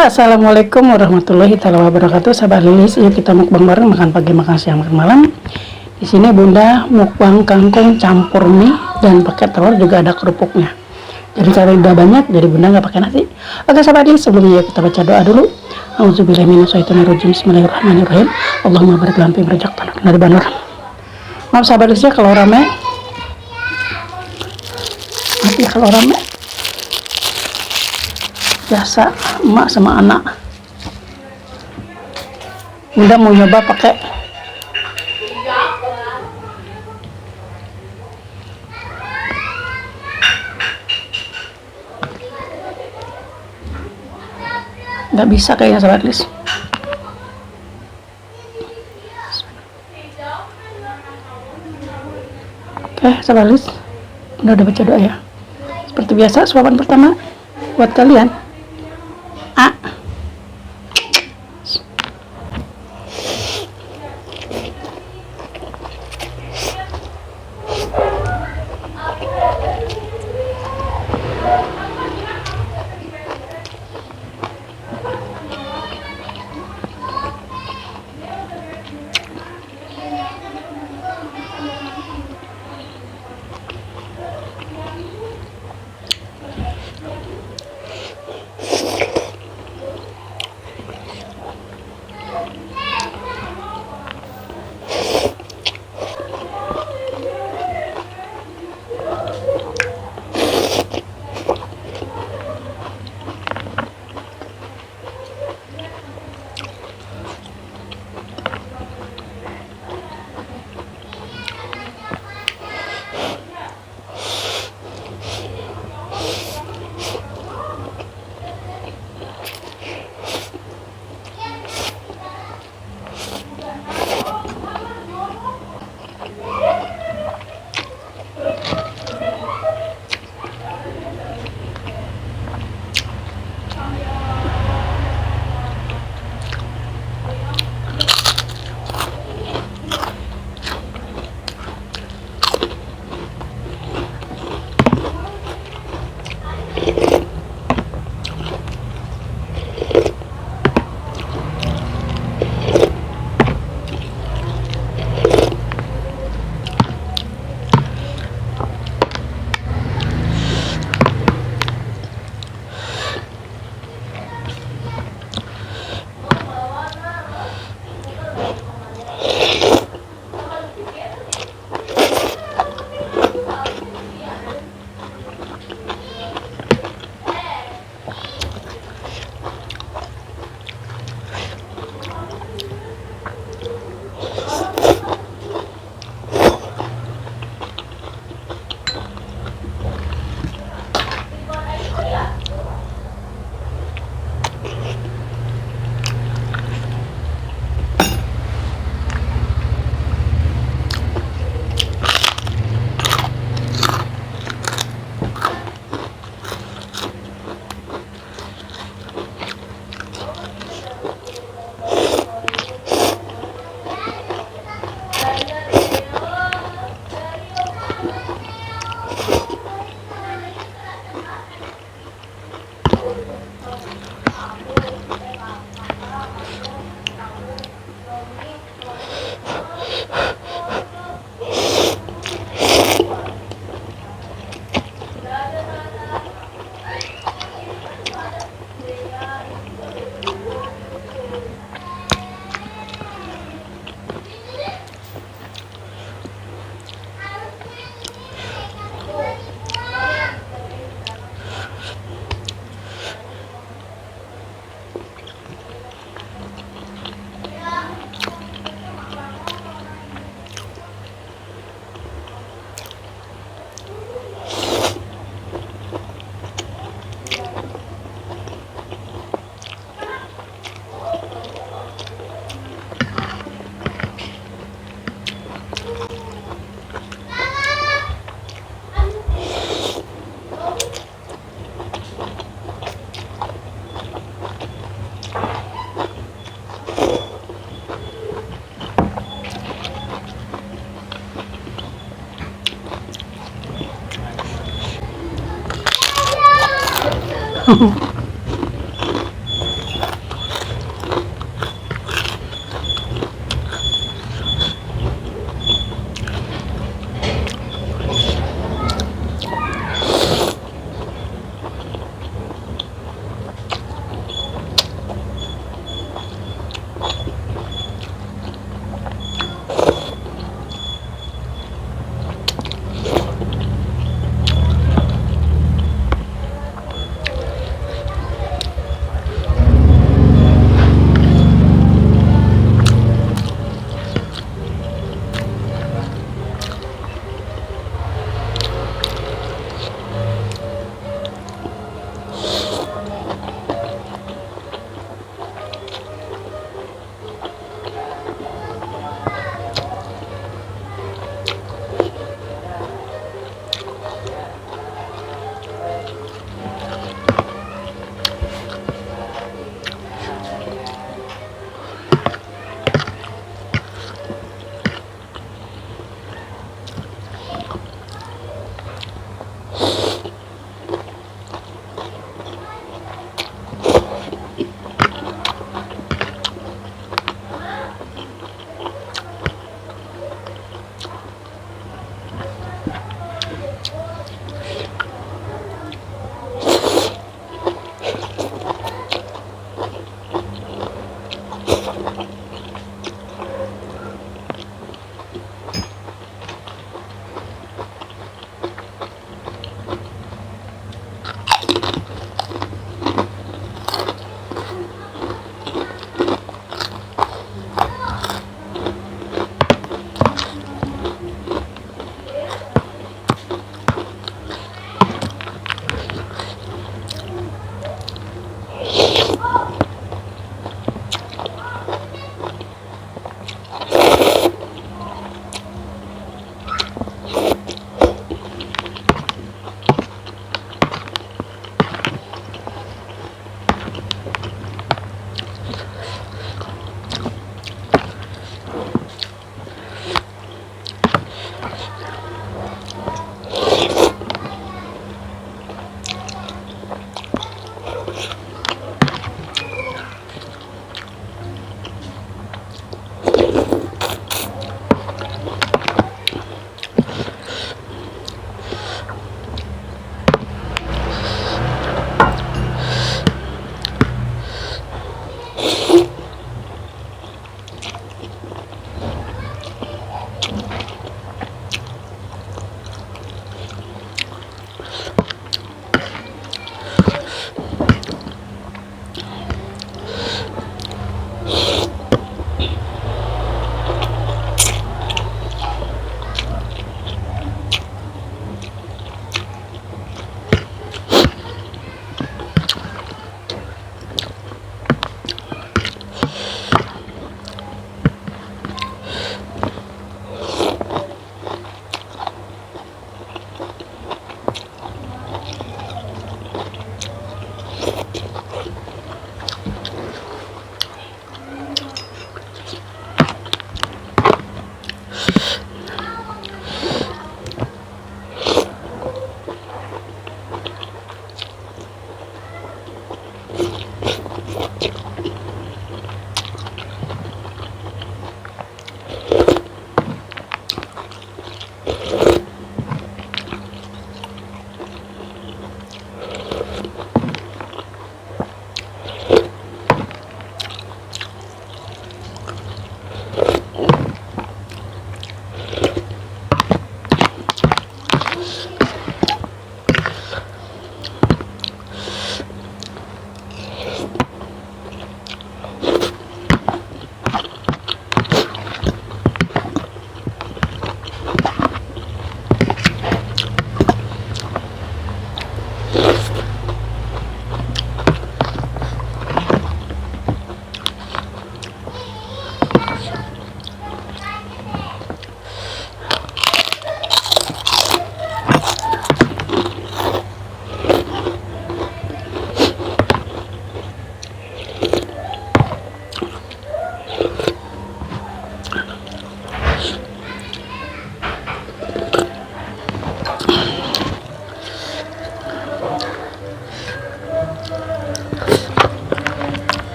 Assalamualaikum warahmatullahi wabarakatuh. Sahabat Lilis, yuk kita mukbang bareng, makan pagi, makan siang, makan malam. Di sini Bunda mukbang kangkung campur mie dan pakai telur, juga ada kerupuknya. Jadi kalau udah banyak, jadi Bunda nggak pakai nasi. Oke sahabat Lilis, sebelumnya kita baca doa dulu. Auzubillahi minasyaitonirrajim. Bismillahirrahmanirrahim. Allahumma barik lana fi razaqtana dari banur. Maaf sahabat Lilis ya kalau rame. Maaf ya kalau rame. Biasa emak sama anak. Bunda mau nyoba pakai nggak bisa kayaknya sahabat Lilis. Oke sahabat Lilis, udah baca doa ya. Seperti biasa suapan pertama buat kalian. A.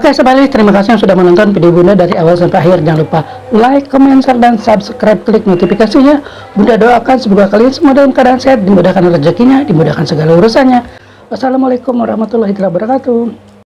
Oke, sebalik terima kasih yang sudah menonton video Bunda dari awal sampai akhir. Jangan lupa like, comment, share, dan subscribe. Klik notifikasinya. Bunda doakan semoga kalian semua dalam keadaan sehat, dimudahkan rezekinya, dimudahkan segala urusannya. Wassalamualaikum warahmatullahi wabarakatuh.